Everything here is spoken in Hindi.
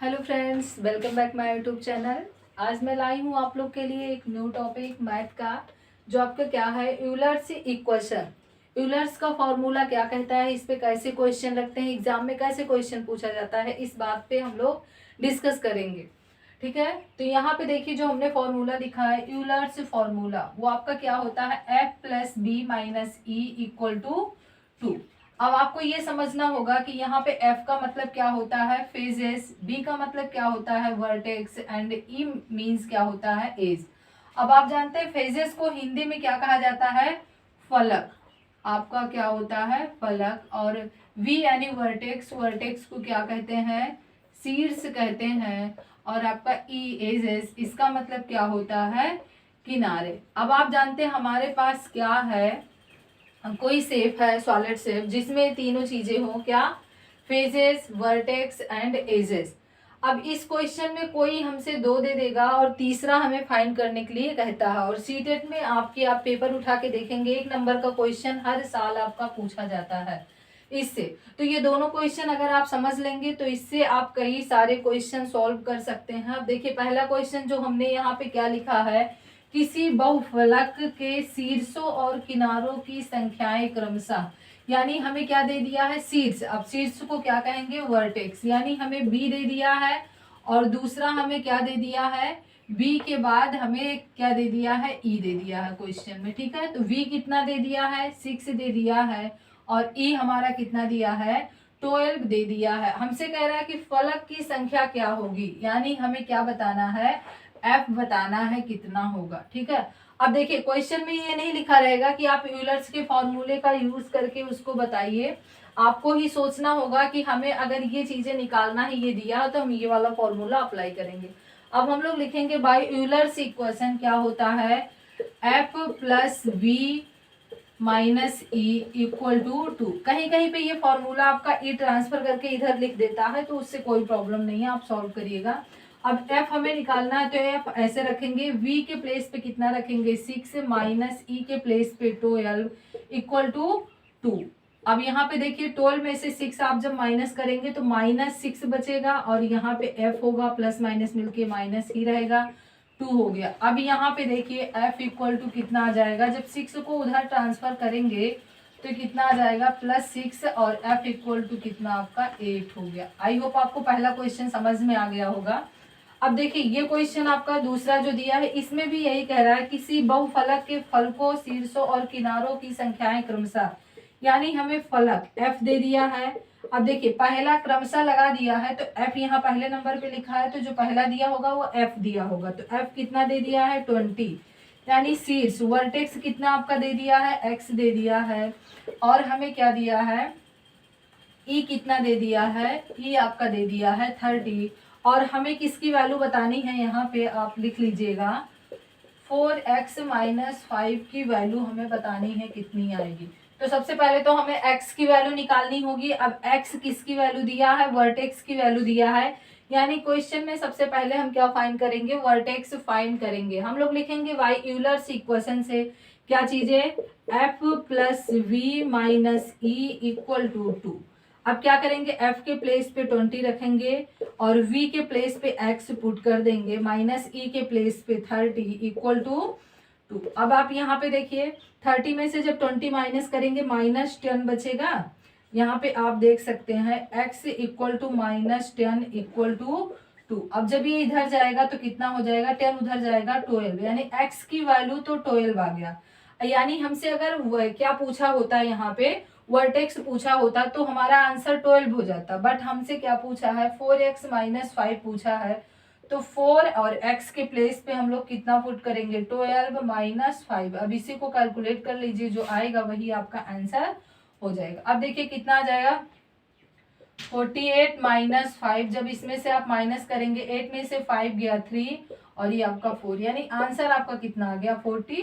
Hello friends, welcome back my YouTube channel. आज मैं लाई हूँ आप लोग के लिए एक न्यू टॉपिक मैथ का, जो आपका क्या है, यूलर्स इक्वेशन। यूलर्स का फॉर्मूला क्या कहता है, इस पे कैसे क्वेश्चन रखते हैं, एग्जाम में कैसे क्वेश्चन पूछा जाता है, इस बात पे हम लोग डिस्कस करेंगे। ठीक है, तो यहाँ पे देखिए जो हमने फॉर्मूला लिखा है यूलर्स फॉर्मूला, वो आपका क्या होता है, F plus B minus E equal to 2। अब आपको ये समझना होगा कि यहाँ पे F का मतलब क्या होता है, फेजेस, B का मतलब क्या होता है, वर्टेक्स, एंड E मींस क्या होता है, एज। अब आप जानते हैं फेजेस को हिंदी में क्या कहा जाता है, फलक। आपका क्या होता है, फलक। और V यानी वर्टेक्स, वर्टेक्स को क्या कहते हैं, शीर्ष कहते हैं। और आपका E एजेस, इसका मतलब क्या होता है, किनारे। अब आप जानते हैं हमारे पास क्या है, कोई शेप है, सॉलिड शेप, जिसमें तीनों चीजें हो, क्या, फेजेस, वर्टेक्स एंड एजेस। अब इस क्वेश्चन में कोई हमसे दो दे देगा और तीसरा हमें फाइंड करने के लिए कहता है। और सीटेट में आप पेपर उठा के देखेंगे, 1 नंबर का क्वेश्चन हर साल आपका पूछा जाता है इससे। तो ये दोनों क्वेश्चन अगर आप समझ लेंगे तो इससे आप कई सारे क्वेश्चन सॉल्व कर सकते हैं। अब देखिए पहला क्वेश्चन जो हमने यहाँ पे क्या लिखा है, किसी बहुफलक के शीर्षों और किनारों की संख्याएं क्रमशः, यानी हमें क्या दे दिया है, शीर्ष। अब शीर्ष को क्या कहेंगे, वर्टेक्स, यानी हमें बी दे दिया है और दूसरा हमें क्या दे दिया है, बी के बाद हमें क्या दे दिया है, ई दे दिया है क्वेश्चन में। ठीक है, तो वी कितना दे दिया है, 6 दे दिया है, और ई हमारा कितना दिया है, 12 दे दिया है। हमसे कह रहा है कि फलक की संख्या क्या होगी, यानी हमें क्या बताना है, एफ बताना है कितना होगा। ठीक है, अब देखिए क्वेश्चन में ये नहीं लिखा रहेगा कि आप यूलर्स के फॉर्मूले का यूज करके उसको बताइए। आपको ही सोचना होगा कि हमें अगर ये चीजें निकालना है, ये दिया तो हम ये वाला फॉर्मूला अप्लाई करेंगे। अब हम लोग लिखेंगे बाय यूलर्स इक्वेशन क्या होता है, F plus B minus E equal to 2। कहीं कहीं पे ये फॉर्मूला आपका ई ट्रांसफर करके इधर लिख देता है, तो उससे कोई प्रॉब्लम नहीं है, आप सॉल्व करिएगा। अब एफ हमें निकालना है, तो एफ ऐसे रखेंगे, वी के प्लेस पे कितना रखेंगे, 6 माइनस ई के प्लेस पे 12 इक्वल टू 2। अब यहाँ पे देखिए 12 में से 6 आप जब माइनस करेंगे तो -6 बचेगा, और यहाँ पे एफ होगा प्लस माइनस मिलके माइनस ही रहेगा, 2 हो गया। अब यहाँ पे देखिए f इक्वल टू कितना आ जाएगा, जब 6 को उधर ट्रांसफर करेंगे तो कितना आ जाएगा, +6, और f इक्वल टू कितना आपका 8 हो गया। आई होप आपको पहला क्वेश्चन समझ में आ गया होगा। अब देखिए ये क्वेश्चन आपका दूसरा जो दिया है, इसमें भी यही कह रहा है, किसी बहुफलक के फलकों, शीर्षों और किनारों की संख्याएं क्रमशः, यानी हमें फलक f दे दिया है। अब देखिए पहला क्रमशः लगा दिया है, तो f यहाँ पहले नंबर पे लिखा है, तो जो पहला दिया होगा वो f दिया होगा। तो f कितना दे दिया है, 20, यानी शीर्ष। वर्टेक्स कितना आपका दे दिया है, x दे दिया है। और हमें क्या दिया है, ई कितना दे दिया है, ई आपका दे दिया है 30। और हमें किसकी वैल्यू बतानी है, यहाँ पे आप लिख लीजिएगा, 4x माइनस 5 की वैल्यू हमें बतानी है कितनी आएगी। तो सबसे पहले तो हमें x की वैल्यू निकालनी होगी। अब x किसकी वैल्यू दिया है, वर्टेक्स की वैल्यू दिया है, यानी क्वेश्चन में सबसे पहले हम क्या फाइंड करेंगे, वर्टेक्स फाइंड करेंगे। हम लोग लिखेंगे बाय यूलर्स इक्वेशन से क्या चीजें, f plus V minus E equal to 2। अब क्या करेंगे, f के प्लेस पे 20 रखेंगे और v के प्लेस पे x पुट कर देंगे, माइनस e के प्लेस पे 30 इक्वल टू 2। अब आप यहाँ पे देखिए 30 में से जब 20 माइनस करेंगे -10 बचेगा। यहाँ पे आप देख सकते हैं x equal to -10 equal to 2। अब जब ये इधर जाएगा तो कितना हो जाएगा, 10 उधर जाएगा 12, यानी x की वैल्यू तो 12 आ गया। यानी हमसे अगर क्या पूछा होता है, यहाँ पे वर्टेक्स पूछा होता तो हमारा आंसर 12 हो जाता, बट हमसे क्या पूछा है, 4x माइनस 5 पूछा है। तो 4 और x के प्लेस पे हम लोग कितना पुट करेंगे, 12 माइनस 5। अब इसी को कैलकुलेट कर लीजिए, जो आएगा वही आपका आंसर हो जाएगा। अब देखिए कितना आ जाएगा, 48 माइनस 5। जब इसमें से आप माइनस करेंगे, 8 में से 5 गया 3, और ये आपका 4, यानी आंसर आपका कितना आ गया, 40